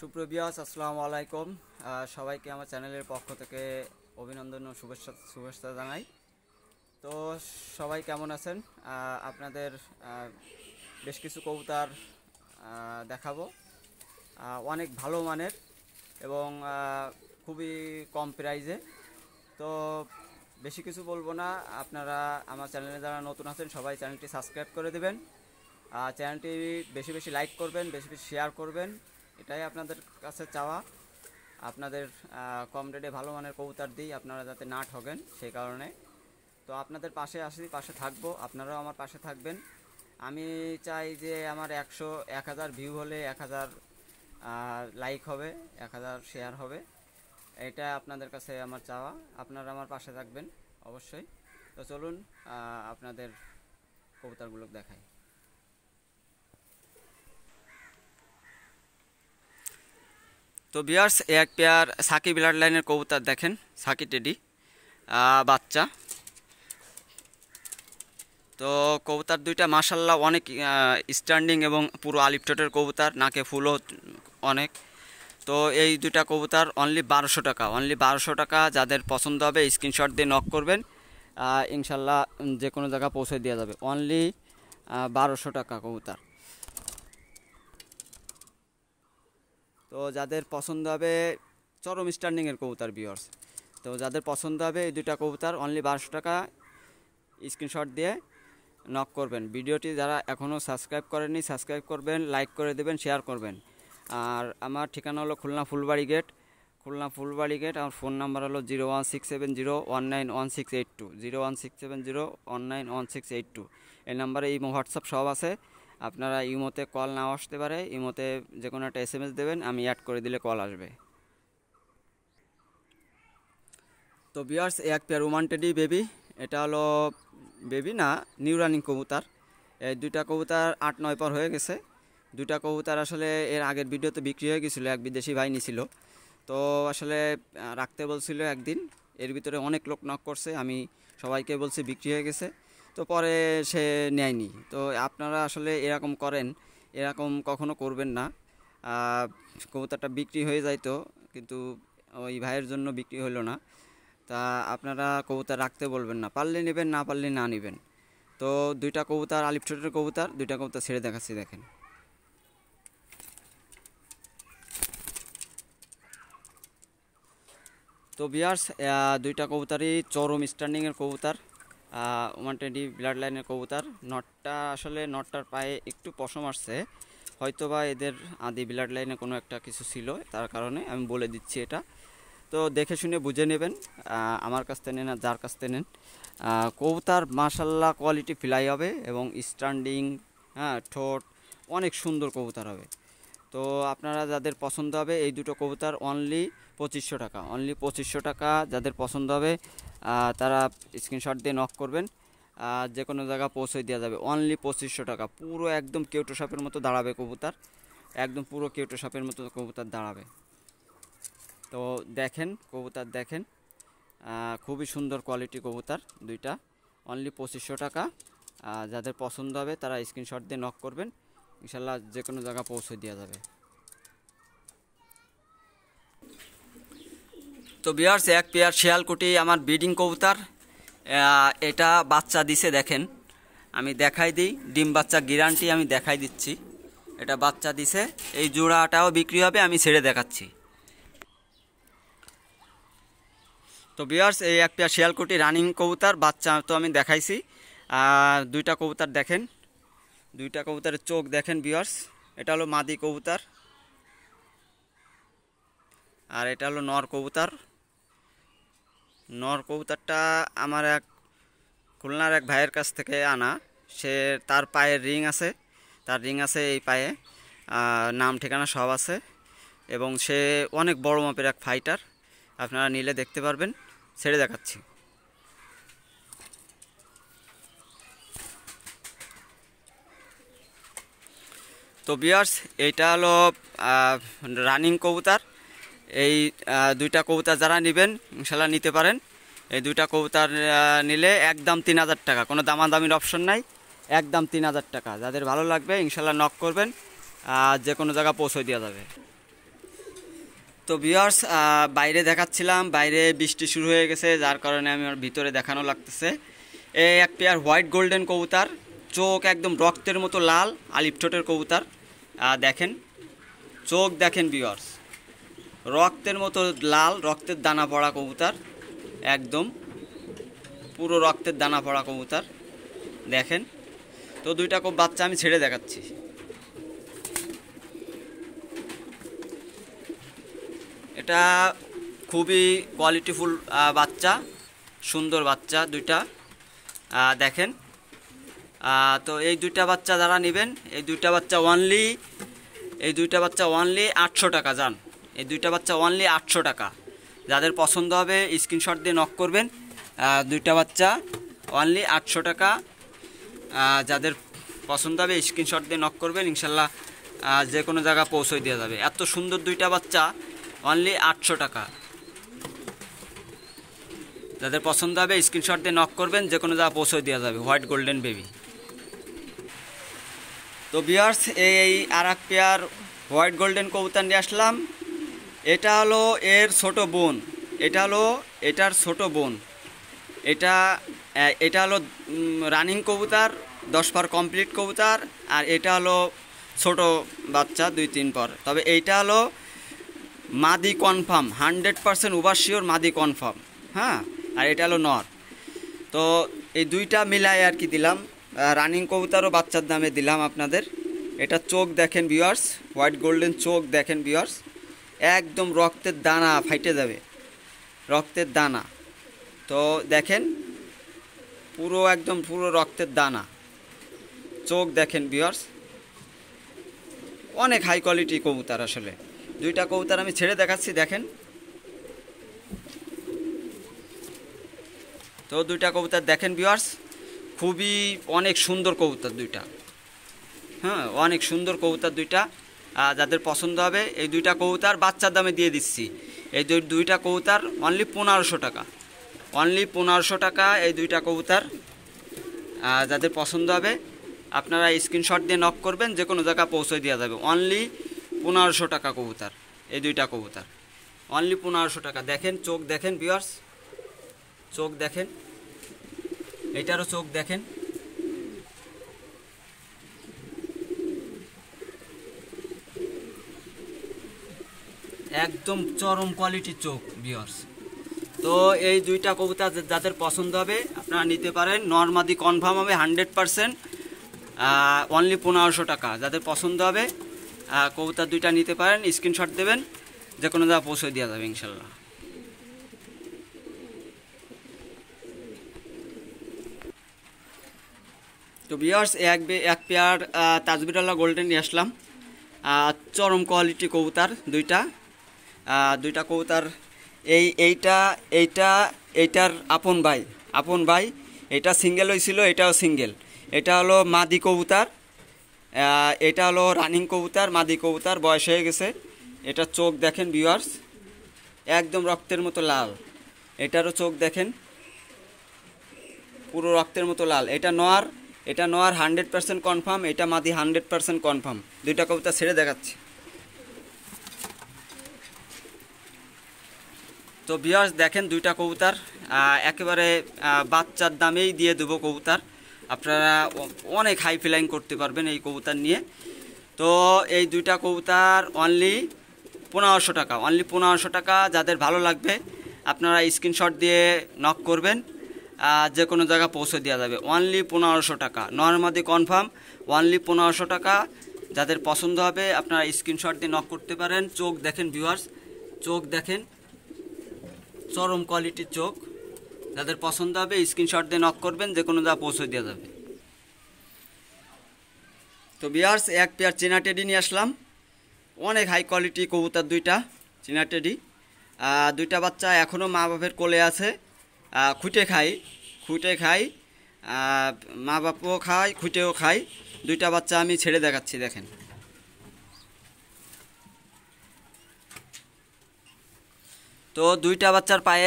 সুপ্রিয় ভিউয়ার্স, আসসালামু আলাইকুম। সবাইকে আমার চ্যানেলের পক্ষ থেকে অভিনন্দন ও শুভেচ্ছা জানাই। তো সবাই কেমন আছেন? আপনাদের বেশ কিছু কবুতর দেখাবো, অনেক ভালো মানের এবং খুবই কম প্রাইজে। তো বেশি কিছু বলবো না, আপনারা আমার চ্যানেলে যারা নতুন আছেন সবাই চ্যানেলটি সাবস্ক্রাইব করে দেবেন, চ্যানেলটি বেশি বেশি লাইক করবেন, বেশি বেশি শেয়ার করবেন, এটাই আপনাদের কাছে চাওয়া। আপনাদের কম রেটে ভালো মানের কবুতর দিই, আপনারা যাতে না ঠকেন সেই কারণে। তো আপনাদের পাশে আসি, পাশে থাকবো, আপনারাও আমার পাশে থাকবেন। আমি চাই যে আমার 1000 ভিউ হলে 1000 লাইক হবে, 1000 শেয়ার হবে, এটা আপনাদের কাছে আমার চাওয়া। আপনারা আমার পাশে থাকবেন অবশ্যই। তো চলুন আপনাদের কবুতরগুলো দেখাই। তো ভিউয়ার্স, এক পেয়ার সাকি ব্লাড লাইনের কবুতর দেখেন, সাকি টেডি বাচ্চা। তো কবুতর দুইটা মাশাল্লাহ অনেক স্ট্যান্ডিং এবং পুরো আলিপটের কবুতর, নাকে ফুলও অনেক। তো এই দুইটা কবুতর অনলি 1200 টাকা, অনলি 1200 টাকা। যাদের পছন্দ হবে স্ক্রিনশট দিয়ে নক করবেন, ইনশাল্লাহ যে কোনো জায়গা পৌঁছে দেওয়া যাবে। অনলি 1200 টাকা কবুতর। তো যাদের পছন্দ হবে চরম স্ট্যান্ডিংয়ের কবুতর ভিউয়ার্স, তো যাদের পছন্দ হবে এই দুইটা কবুতর অনলি 1200 টাকা, স্ক্রিনশট দিয়ে নক করবেন। ভিডিওটি যারা এখনও সাবস্ক্রাইব করেননি সাবস্ক্রাইব করবেন, লাইক করে দেবেন, শেয়ার করবেন। আর আমার ঠিকানা হলো খুলনা ফুলবাড়ি গেট, খুলনা ফুলবাড়ি গেট। আমার ফোন নাম্বার হলো 01670191682, 01670191682। এই নাম্বারে ইমো হোয়াটসঅ্যাপ সব আছে। আপনারা ইমোতে কল নাও আসতে পারে, ইমোতে যে কোনো একটা SMS দেবেন, আমি অ্যাড করে দিলে কল আসবে। তো ভিউয়ার্স, এক পেয়ার ওমান টেডি বেবি, এটা হলো বেবি না, নিউ রানিং কবুতর। এই দুইটা কবুতর 8-9 পর হয়ে গেছে। দুইটা কবুতর আসলে এর আগের ভিডিওতে বিক্রি হয়ে গেছিলো, এক বিদেশি ভাই নিছিল। তো আসলে রাখতে বলছিল একদিন, এর ভিতরে অনেক লোক নক করছে, আমি সবাইকে বলছি বিক্রি হয়ে গেছে। তো পরে সে নেয়নি। তো আপনারা আসলে এরকম করেন, এরকম কখনো করবেন না। কবুতরটা বিক্রি হয়ে যাইতো, কিন্তু ওই ভাইয়ের জন্য বিক্রি হলো না। তা আপনারা কবুতর রাখতে বলবেন না, পারলে নেবেন, না পারলে না নেবেন। তো দুইটা কবুতর আলিপটের কবুতর, দুইটা কবুতর ছেড়ে দেখাচ্ছি দেখেন। তো ভিউয়ার্স, দুইটা কবুতরই চরম স্ট্যান্ডিংয়ের কবুতর, ওমান টেডি ব্লাড লাইনের কবুতর। নটটা আসলে নটটার পায়ে একটু পশম আসছে, হয়তোবা এদের আদি ব্লাড লাইনে কোনো একটা কিছু ছিল, তার কারণে আমি বলে দিচ্ছি এটা। তো দেখে শুনে বুঝে নেবেন, আমার কাছ থেকে নেন আর যার কাছ থেকে নেন। কবুতর মাশাল্লাহ কোয়ালিটি ফ্লাই হবে এবং স্ট্যান্ডিং, ঠোঁট অনেক সুন্দর কবুতর হবে। তো আপনারা যাদের পছন্দ হবে এই দুটো কবুতর অনলি 2500 টাকা, অনলি 2500 টাকা। যাদের পছন্দ হবে তারা স্ক্রিনশট দিয়ে নক করবেন, যে কোনো জায়গা পৌঁছে দেওয়া যাবে। অনলি 2500 টাকা, পুরো একদম কেউটো সাপের মতো দাঁড়াবে কবুতর, একদম পুরো কেউটো সাপের মতো কবুতর দাঁড়াবে। তো দেখেন কবুতর দেখেন, খুবই সুন্দর কোয়ালিটি কবুতর দুইটা, অনলি 2500 টাকা। যাদের পছন্দ হবে তারা স্ক্রিনশট দিয়ে নক করবেন, ইনশাল্লাহ যে কোনো জায়গা পৌঁছে দেওয়া যাবে। তো ভিউয়ার্স, এক পেয়ার শিয়ালকুটি আমার ব্রিডিং কবুতর, এটা বাচ্চা দিছে দেখেন, আমি দেখাই দিই, ডিম বাচ্চা গ্যারান্টি আমি দেখাই দিচ্ছি। এটা বাচ্চা দিছে, এই জোড়াটাও বিক্রি হবে, আমি ছেড়ে দেখাচ্ছি। তো ভিউয়ার্স, এই এক পেয়ার শিয়ালকুটি রানিং কবুতর, বাচ্চা তো আমি দেখাইছি। দুইটা কবুতর দেখেন, দুইটা কবুতরের চোখ দেখেন ভিউয়ার্স। এটা হলো মাদি কবুতর আর এটা হলো নর কবুতর। নর কবুতরটা আমার এক খুলনার এক ভাইয়ের কাছ থেকে আনা, সে তার পায়ে রিং আছে, তার রিং আছে এই পায়ে, নাম ঠিকানা সব আছে, এবং সে অনেক বড় মাপের এক ফাইটার। আপনারা নিলে দেখতে পারবেন, ছেড়ে দেখাচ্ছি। তো ভিউয়ার্স, এইটা হলো রানিং কবুতর। এই দুইটা কবুতর যারা নেবেন ইনশাল্লাহ নিতে পারেন। এই দুইটা কবুতর নিলে একদম 3000 টাকা, কোনো দামাদামির অপশন নাই, একদম 3000 টাকা। যাদের ভালো লাগবে ইনশাল্লাহ নক করবেন, যে কোনো জায়গা পৌঁছে দেওয়া যাবে। তো ভিউয়ার্স, বাইরে দেখাচ্ছিলাম, বাইরে বৃষ্টি শুরু হয়ে গেছে, যার কারণে আমি আমার ভিতরে দেখানো লাগতেছে। এই এক পেয়ার হোয়াইট গোল্ডেন কবুতর, চোখ একদম রক্তের মতো লাল, আলিফ ঠোঁটের কবুতর। দেখেন চোখ দেখেন ভিউয়ার্স, রক্তের মতো লাল, রক্তের দানা পড়া কবুতর, একদম পুরো রক্তের দানা পড়া কবুতর দেখেন। তো দুইটা বাচ্চা আমি ছেড়ে দেখাচ্ছি। এটা খুবই কোয়ালিটিফুল বাচ্চা, সুন্দর বাচ্চা দুইটা দেখেন। তো এই দুইটা বাচ্চা যারা নেবেন, এই দুইটা বাচ্চা অনলি 800 টাকা যান। এই দুইটা বাচ্চা অনলি 800 টাকা। যাদের পছন্দ হবে স্ক্রিনশট দিয়ে নক করবেন। দুইটা বাচ্চা অনলি 800 টাকা। যাদের পছন্দ হবে স্ক্রিনশট দিয়ে নক করবেন, ইনশাল্লাহ যে কোনো জায়গা পৌঁছে দেওয়া যাবে। এত সুন্দর দুইটা বাচ্চা অনলি 800 টাকা। যাদের পছন্দ হবে স্ক্রিনশট দিয়ে নক করবেন, যে কোনো জায়গা পৌঁছে দেওয়া যাবে। White golden baby. তো ভিউয়ার্স, এই আর এক পেয়ার হোয়াইট গোল্ডেন কবুতর নিয়ে আসলাম। এটা হলো এর ছোট বোন, এটার ছোট বোন। এটা হলো রানিং কবুতর, 10 পার কমপ্লিট কবুতর। আর এটা হলো ছোট বাচ্চা 2-3 পর। তবে এইটা হলো মাদি কনফার্ম, 100% ওভার শিওর মাদি কনফার্ম। হ্যাঁ, আর এটা হলো নর। তো এই দুইটা মিলাই আর কি দিলাম, রানিং কবুতরও বাচ্চার দামে দিলাম আপনাদের। এটা চোখ দেখেন ভিউয়ার্স, হোয়াইট গোল্ডেন চোখ দেখেন ভিউয়ার্স, একদম রক্তের দানা ফাইটে যাবে, রক্তের দানা। তো দেখেন পুরো রক্তের দানা, চোখ দেখেন ভিউয়ার্স, অনেক হাই কোয়ালিটি কবুতর। আসলে দুইটা কবুতর আমি ছেড়ে দেখাচ্ছি দেখেন। তো দুইটা কবুতর দেখেন ভিউয়ার্স, খুবই অনেক সুন্দর কবুতর দুইটা। হ্যাঁ, অনেক সুন্দর কবুতর দুইটা। যাদের পছন্দ হবে এই দুইটা কবুতর বাচ্চার দামে দিয়ে দিচ্ছি। এই দুইটা কবুতর অনলি 1500 টাকা, অনলি 1500 টাকা এই দুইটা কবুতর। যাদের পছন্দ হবে আপনারা স্ক্রিনশট দিয়ে নক করবেন, যে কোনো জায়গা পৌঁছে দেওয়া যাবে। অনলি 1500 টাকা কবুতর, এই দুইটা কবুতর অনলি 1500 টাকা। দেখেন চোখ দেখেন ভিউয়ার্স, চোখ দেখেন, এইটারও চোখ দেখেন। একদম চরম কোয়ালিটির চোখ ভিউয়ার্স। তো এই দুইটা কবুতর যাদের পছন্দ হবে আপনারা নিতে পারেন। নরমাদি কনফার্ম হবে 100%, অনলি 1500 টাকা। যাদের পছন্দ হবে কবুতর দুইটা নিতে পারেন, স্ক্রিনশট দেবেন, যে কোনো জায়গা পৌঁছে দেওয়া যাবে ইনশাল্লাহ। তো ভিউয়ার্স, এক পেয়ার তাজবিরাল্লাহ গোল্ডেন নিয়ে আসলাম, চরম কোয়ালিটি কবুতর দুইটা কবুতর। এইটার আপন ভাই, এটা সিঙ্গেল হয়েছিল, এটাও সিঙ্গেল। এটা হলো মাদি কবুতর, এটা হলো রানিং কবুতর, মাদি কবুতর, বয়স হয়ে গেছে। এটা চোখ দেখেন ভিউয়ার্স, একদম রক্তের মতো লাল। এটারও চোখ দেখেন, পুরো রক্তের মতো লাল। এটা নর 100% কনফার্ম, এটা মাদি 100% কনফার্ম। দুইটা কবুতর ছেড়ে দেখাচ্ছি। তো ভিউয়ার্স দেখেন দুইটা কবুতর, একেবারে বাচ্চার দামেই দিয়ে দেবো কবুতর। আপনারা অনেক হাই ফ্লাইং করতে পারবেন এই কবুতর নিয়ে। তো এই দুইটা কবুতর অনলি 1500 টাকা, অনলি 1500 টাকা। যাদের ভালো লাগবে আপনারা স্ক্রিনশট দিয়ে নক করবেন, যে কোনো জায়গা পৌঁছে দেওয়া যাবে। অনলি 1500 টাকা, নরমাদি কনফার্ম, অনলি 1500 টাকা। যাদের পছন্দ হবে আপনারা স্ক্রিনশট দিয়ে নক করতে পারেন। চোখ দেখেন ভিউয়ার্স, চোখ দেখেন, চরম কোয়ালিটির চোখ। যাদের পছন্দ হবে স্ক্রিনশট দিয়ে নক করবেন, যে কোনো জায়গা পৌঁছে দেওয়া যাবে। তো ভিউয়ার্স, এক পেয়ার চীনা টেডি নিয়ে আসলাম, অনেক হাই কোয়ালিটি কবুতর দুইটা চীনা টেডি। দুইটা বাচ্চা এখনও মা বাপের কোলে আছে, খুঁটে খাই, মা বাপও খায়, খুঁটেও খায়। দুইটা বাচ্চা আমি ছেড়ে দেখাচ্ছি দেখেন। তো দুইটা বাচ্চার পায়ে